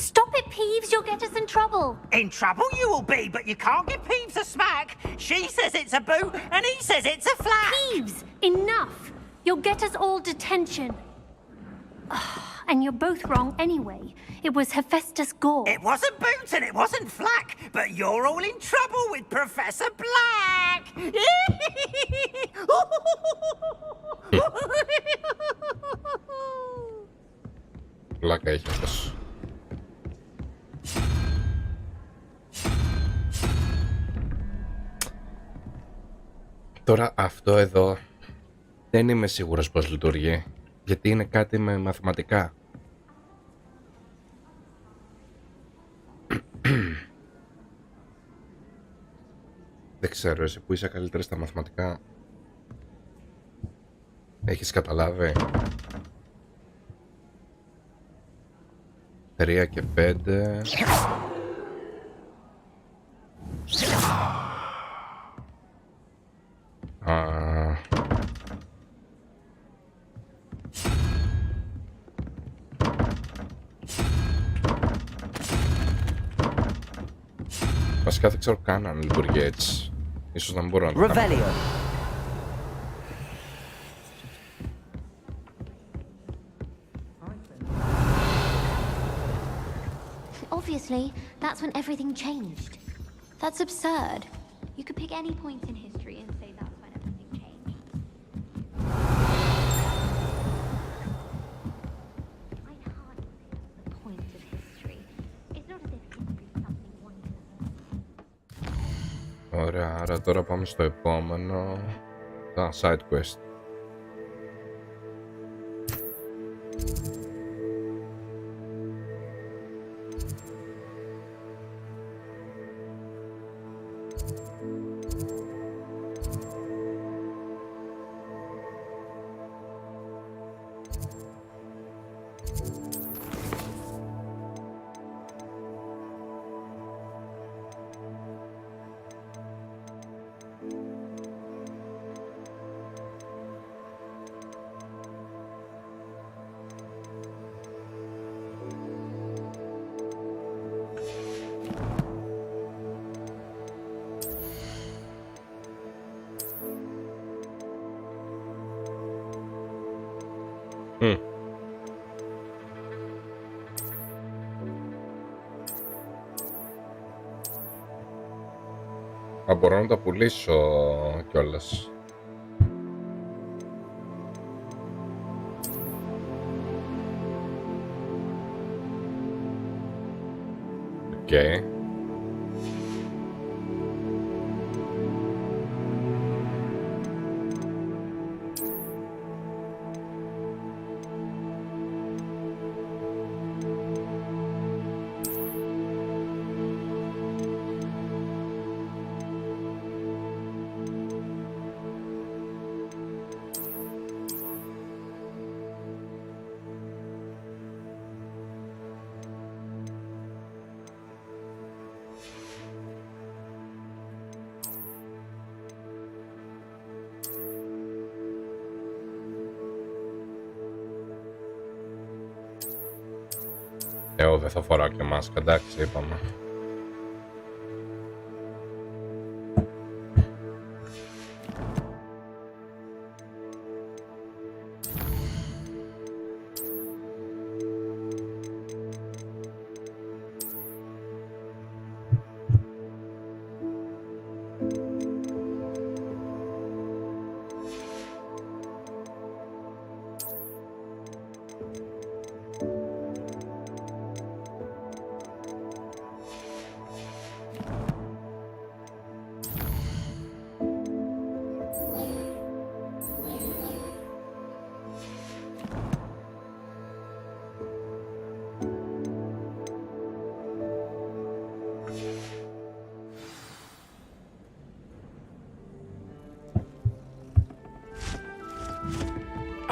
M: Stop it, Peeves, you'll get us in trouble.
Q: In trouble you will be, but you can't give Peeves a smack. She says it's a boot, and he says it's a flack.
M: Peeves, enough. You'll get us all detention. And you're both wrong anyway. It was Hephaestus Gore.
Q: It wasn't boot and it wasn't flack, but you're all in trouble with Professor Black.
F: Πλάκα έχει αυτός. Τώρα αυτό εδώ δεν είμαι σίγουρος πώς λειτουργεί, γιατί είναι κάτι με μαθηματικά. Δεν ξέρω, εσύ που είσαι καλύτερη στα μαθηματικά, έχεις καταλάβει? 3 και 5... Βασικά δεν ξέρω καν αν λειτουργεί έτσι. Ίσως να μην μπορώ να το κάνω.
D: Obviously, that's when everything changed. That's absurd. You could pick any point in history and say that's when everything changed. I hardly think that's the point of history. It's not as if history is something one can learn.
F: Ωραία, άρα τώρα πάμε στο επόμενο. Side quest. μπορώ να τα πουλήσω κιόλας. Οκ. Εγώ δεν θα φοράω και μάσκα, εντάξει, είπαμε.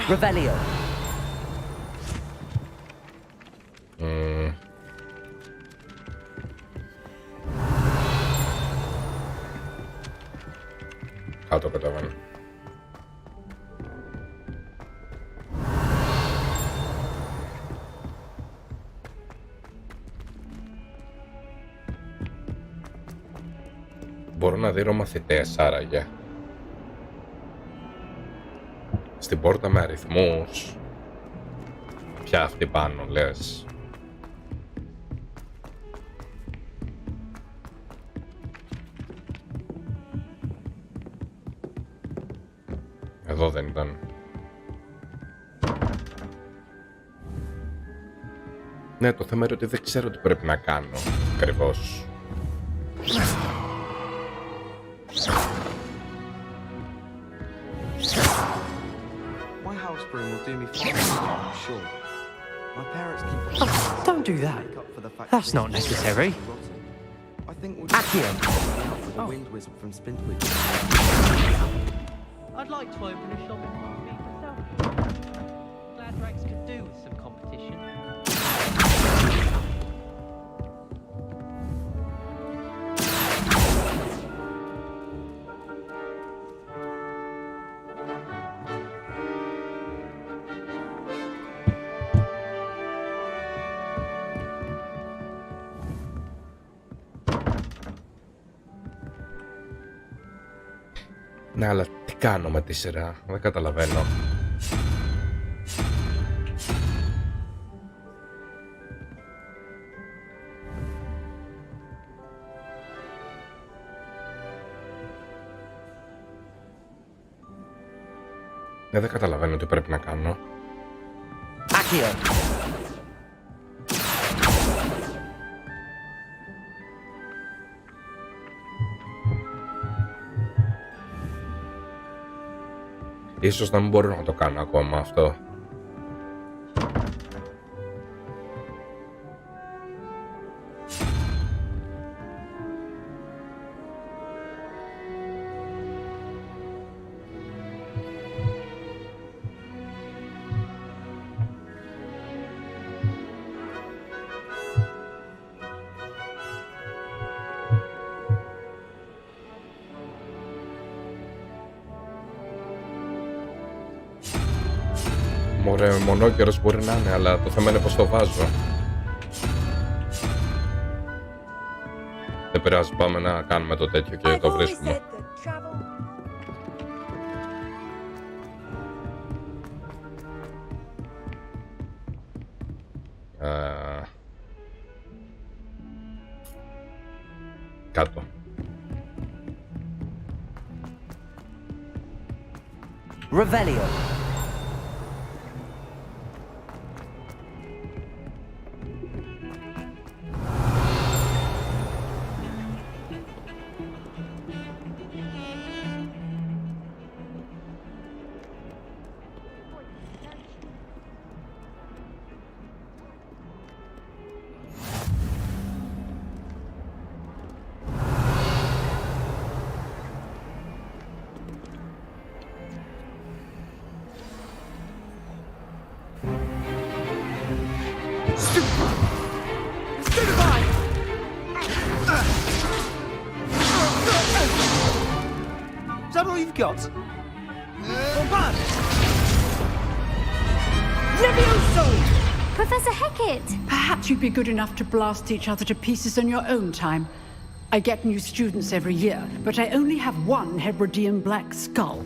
A: Revelio.
F: Κάτω κατεβαίνω. Μπορώ να δίνω μαθητές άραγε. Στην πόρτα με αριθμούς. Ποια αυτή πάνω λες? Εδώ δεν ήταν. Ναι, το θέμα είναι ότι δεν ξέρω τι πρέπει να κάνω ακριβώς.
C: Don't do that. That's not necessary. Accio. I'd like to open a shop in Monkey myself. Glad Rex could do with some competition.
F: Ναι, αλλά τι κάνω με τη σειρά, δεν καταλαβαίνω. Δεν καταλαβαίνω τι πρέπει να κάνω.
A: Accio.
F: Ίσως να μην μπορώ να το κάνω ακόμα αυτό. Μωρέ, μονόκερος μπορεί να είναι, αλλά το θέμα είναι πως το βάζω. Δεν πειράζει, πάμε να κάνουμε το τέτοιο και το βρίσκουμε. Κάτω.
A: Revelio.
Q: Is that all you've got?
H: Levioso! Professor Hecat!
R: Perhaps you'd be good enough to blast each other to pieces in your own time. I get new students every year, but I only have one Hebridean black skull.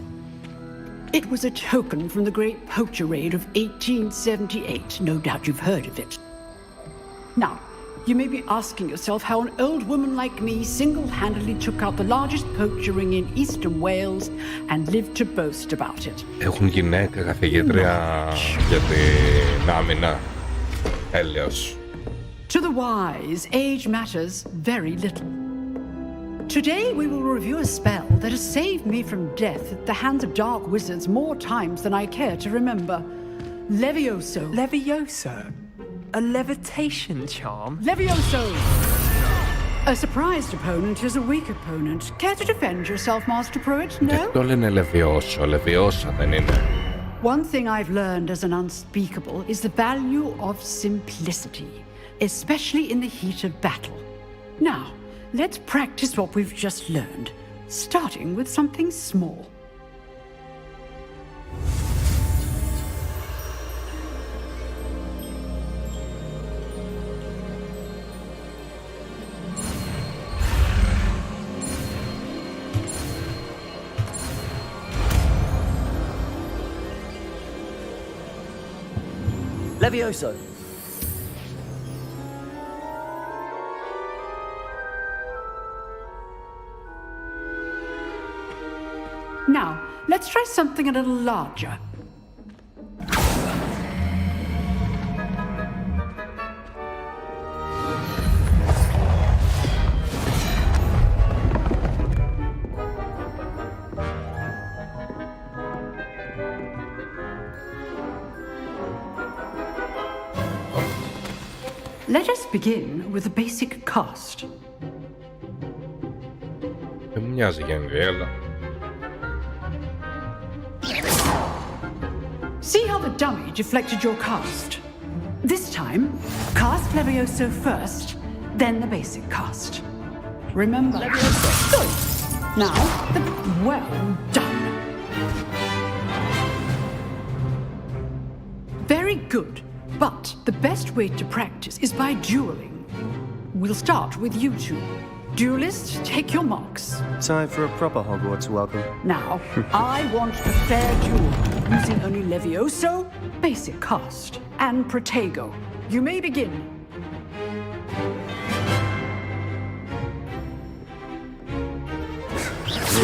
R: It was a token from the Great Poacher Raid of 1878. No doubt you've heard of it. Now, you may be asking yourself how an old woman like me single-handedly took out the largest poacher ring in eastern Wales and lived to boast about it.
F: Έχουν γυναίκα καθηγήτρια για την άμυνα. Έλεος.
R: To the wise, age matters very little. Today we will review a spell that has saved me from death at the hands of dark wizards more times than I care to remember. Levioso.
C: Levioso? A levitation charm?
R: Levioso! A surprised opponent is a weak opponent. Care to defend yourself, Master Pruitt? No?
F: Το λένε Λεβιόσο, Λεβιόσα δεν είναι.
R: One thing I've learned as an unspeakable is the value of simplicity, especially in the heat of battle. Now, let's practice what we've just learned, starting with something small.
A: Levioso.
R: Now, let's try something a little larger. Let us begin with a basic cast.
F: Δεν μου μοιάζει γενικά, αλλά...
R: See how the dummy deflected your cast? This time, cast Levioso first, then the basic cast. Remember, Levioso. Good. Now, well done. Very good, but the best way to practice is by dueling. We'll start with you two. Duelists, take your marks.
G: Time for a proper Hogwarts welcome.
R: Now, I want a fair duel, using only Levioso, basic cast, and Protego. You may begin.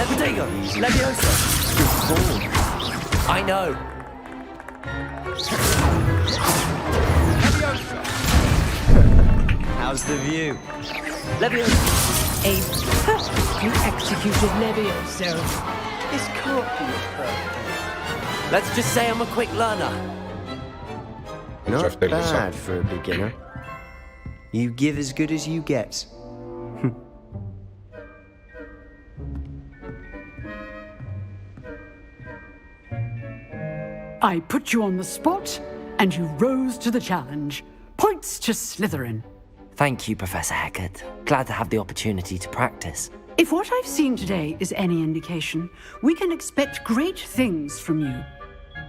B: Protego! Levioso! Good ball. I know.
Q: Leviosa!
G: How's the view?
R: Levioso. A perfectly executed Levioso.
Q: This can't be a perfect.
B: Let's just say I'm a quick learner.
G: Not bad for a beginner. You give as good as you get.
R: I put you on the spot, and you rose to the challenge. Points to Slytherin.
B: Thank you, Professor Hecat. Glad to have the opportunity to practice.
R: If what I've seen today is any indication, we can expect great things from you.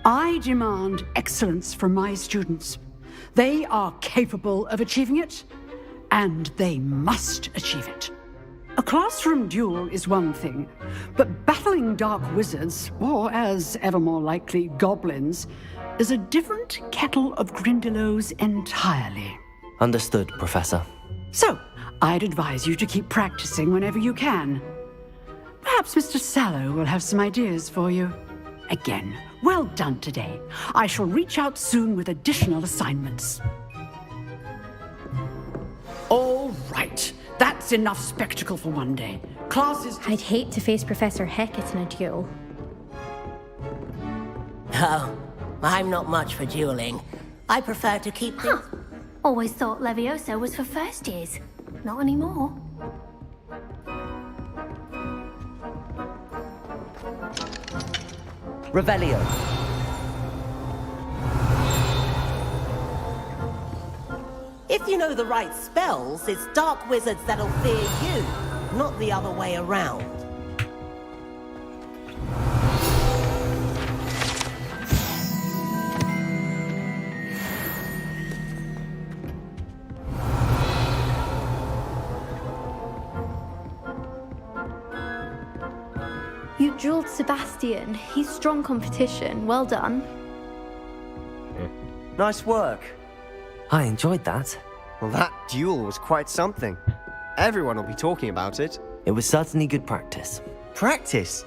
R: I demand excellence from my students. They are capable of achieving it, and they must achieve it. A classroom duel is one thing, but battling dark wizards, or as ever more likely, goblins, is a different kettle of Grindylows entirely.
B: Understood, Professor.
R: So, I'd advise you to keep practicing whenever you can. Perhaps Mr. Sallow will have some ideas for you. again. Well done today. I shall reach out soon with additional assignments. All right. That's enough spectacle for one day. Class is...
D: I'd hate to face Professor Hecat in a duel.
S: Oh, I'm not much for dueling. I prefer to keep things...
M: Always thought Leviosa was for first years. Not anymore.
A: Revelio.
S: If you know the right spells, it's dark wizards that'll fear you, not the other way around.
D: You drilled Sebastian. He's strong competition. Well done.
G: Nice work.
B: I enjoyed that.
G: Well, that duel was quite something. Everyone will be talking about it.
B: It was certainly good practice.
G: Practice?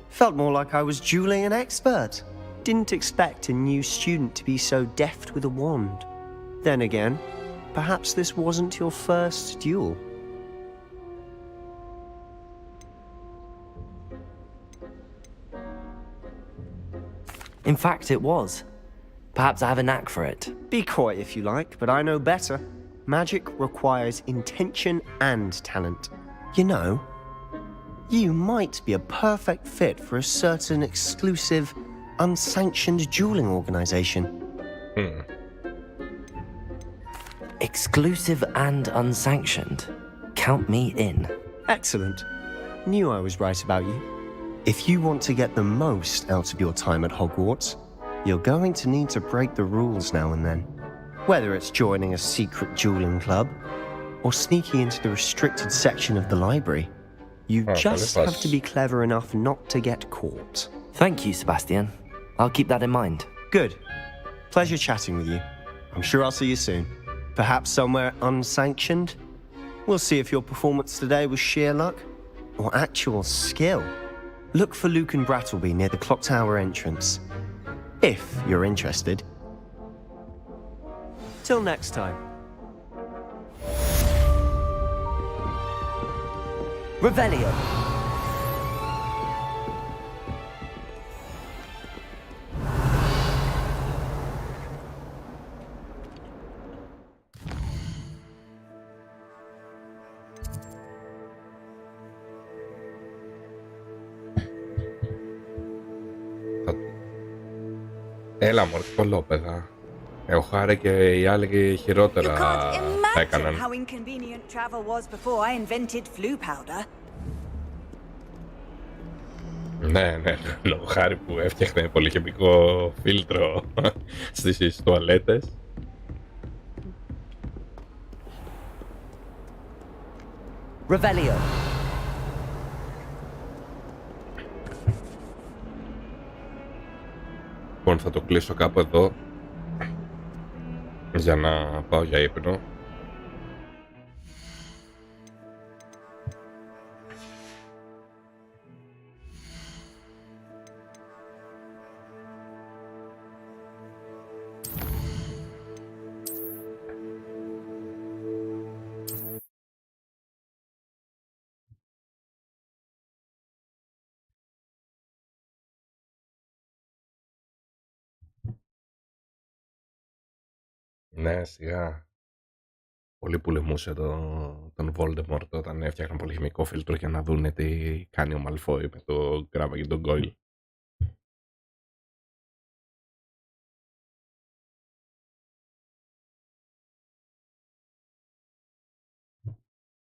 G: Felt more like I was dueling an expert. Didn't expect a new student to be so deft with a wand. Then again, perhaps this wasn't your first duel.
B: In fact, it was. Perhaps I have a knack for it.
G: Be coy if you like, but I know better. Magic requires intention and talent. You know, you might be a perfect fit for a certain exclusive, unsanctioned dueling organization.
B: Exclusive and unsanctioned. Count me in.
G: Excellent. Knew I was right about you. If you want to get the most out of your time at Hogwarts, you're going to need to break the rules now and then. Whether it's joining a secret dueling club or sneaking into the restricted section of the library, you just have to be clever enough not to get caught.
B: Thank you, Sebastian. I'll keep that in mind.
G: Good. Pleasure chatting with you. I'm sure I'll see you soon. Perhaps somewhere unsanctioned? We'll see if your performance today was sheer luck or actual skill. Look for Luke and Brattleby near the clock tower entrance. If you're interested. Till next time.
A: Revelio.
F: Έλα μωρέ, κολόπεδα. Εγώ χάρη και οι άλλοι χειρότερα θα έκαναν.
L: How inconvenient travel was before I invented flu powder.
F: Ναι, λόγω χάρη που έφτιαχνε πολυχημικό φίλτρο στις τουαλέτες.
A: Revelio.
F: Λοιπόν, θα το κλείσω κάπου εδώ για να πάω για ύπνο. Ναι, σιγά. Πολύ που λεμούσε τον Voldemort όταν έφτιαχναν πολυχημικό φίλτρο για να δούνε τι κάνει ο Malfoy με το Γκράμα και τον Goyle.